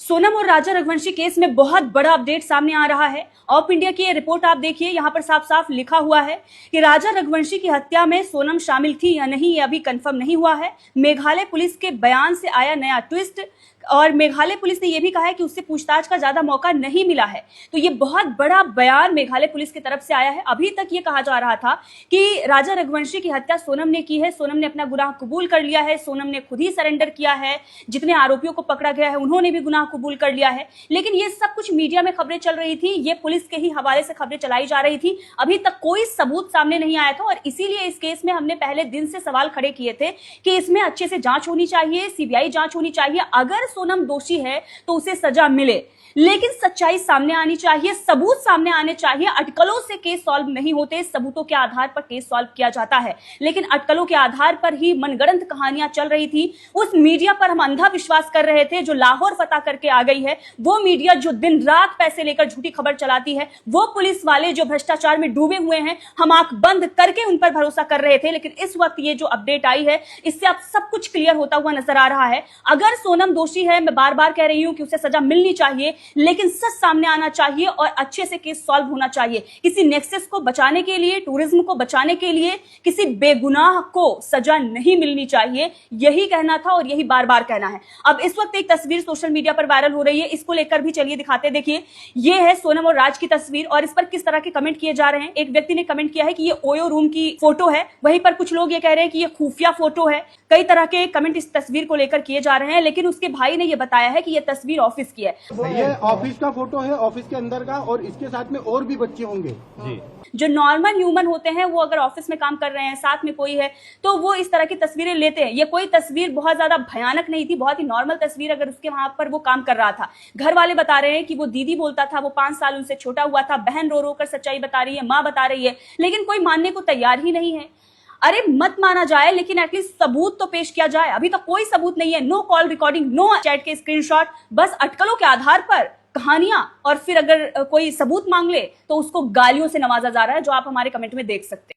सोनम और राजा रघुवंशी केस में बहुत बड़ा अपडेट सामने आ रहा है। ऑफ इंडिया की ये रिपोर्ट आप देखिए, यहाँ पर साफ साफ लिखा हुआ है कि राजा रघुवंशी की हत्या में सोनम शामिल थी या नहीं, ये अभी कंफर्म नहीं हुआ है। मेघालय पुलिस के बयान से आया नया ट्विस्ट, और मेघालय पुलिस ने यह भी कहा है कि उससे पूछताछ का ज्यादा मौका नहीं मिला है। तो ये बहुत बड़ा बयान मेघालय पुलिस की तरफ से आया है। अभी तक ये कहा जा रहा था कि राजा रघुवंशी की हत्या सोनम ने की है, सोनम ने अपना गुनाह कबूल कर लिया है, सोनम ने खुद ही सरेंडर किया है, जितने आरोपियों को पकड़ा गया है उन्होंने भी गुनाह कबूल कर लिया है। लेकिन ये सब कुछ मीडिया में खबरें चल रही थी, ये पुलिस के ही हवाले से खबरें चलाई जा रही थी। अभी तक कोई सबूत सामने नहीं आया था, और इसीलिए इस केस में हमने पहले दिन से सवाल खड़े किए थे कि इसमें अच्छे से जांच होनी चाहिए, सीबीआई जांच होनी चाहिए। अगर सोनम दोषी है तो उसे सजा मिले, लेकिन सच्चाई सामने आनी चाहिए, सबूत सामने आने चाहिए। अटकलों से केस सॉल्व नहीं होते, सबूतों के आधार पर केस सॉल्व किया जाता है। लेकिन अटकलों के आधार पर ही मनगढ़ंत कहानियां चल रही थी। उस मीडिया पर हम अंधा विश्वास कर रहे थे जो लाहौर फतह करके आ गई है, वो मीडिया जो दिन रात पैसे लेकर झूठी खबर चलाती है, वो पुलिस वाले जो भ्रष्टाचार में डूबे हुए हैं, हम आंख बंद करके उन पर भरोसा कर रहे थे। लेकिन इस वक्त ये जो अपडेट आई है, इससे अब सब कुछ क्लियर होता हुआ नजर आ रहा है। अगर सोनम दोषी है, मैं बार बार कह रही हूं कि उसे सजा मिलनी चाहिए, लेकिन सच सामने आना चाहिए और अच्छे से केस सॉल्व होना चाहिए। किसी नेक्सस को बचाने के लिए, टूरिज्म को बचाने के लिए किसी बेगुनाह को सजा नहीं मिलनी चाहिए, यही कहना था और यही बार बार कहना है। अब इस वक्त एक तस्वीर सोशल मीडिया पर वायरल हो रही है, इसको लेकर भी चलिए दिखाते। देखिए, ये है सोनम और राज की तस्वीर, और इस पर किस तरह के कमेंट किए जा रहे हैं। एक व्यक्ति ने कमेंट किया है कि ये ओयो रूम की फोटो है, वहीं पर कुछ लोग ये कह रहे हैं कि ये खुफिया फोटो है। कई तरह के कमेंट इस तस्वीर को लेकर किए जा रहे हैं, लेकिन उसके भाई ने यह बताया है कि यह तस्वीर ऑफिस की है। ये ऑफिस का फोटो है, ऑफिस के अंदर का, और इसके साथ में और भी बच्चे होंगे जी। जो नॉर्मल ह्यूमन होते हैं, वो अगर ऑफिस में काम कर रहे हैं, साथ में कोई है, तो वो इस तरह की तस्वीरें लेते हैं। ये कोई तस्वीर बहुत ज्यादा भयानक नहीं थी, बहुत ही नॉर्मल तस्वीर। अगर उसके वहां पर वो काम कर रहा था, घर वाले बता रहे हैं कि वो दीदी बोलता था, वो 5 साल उनसे छोटा हुआ था, बहन रो रो कर सच्चाई बता रही है, माँ बता रही है, लेकिन कोई मानने को तैयार ही नहीं है। अरे मत माना जाए, लेकिन एटलीस्ट सबूत तो पेश किया जाए। अभी तक कोई सबूत नहीं है, no call recording, no chat के स्क्रीनशॉट, बस अटकलों के आधार पर कहानियां, और फिर अगर कोई सबूत मांग ले तो उसको गालियों से नवाजा जा रहा है, जो आप हमारे कमेंट में देख सकते हैं।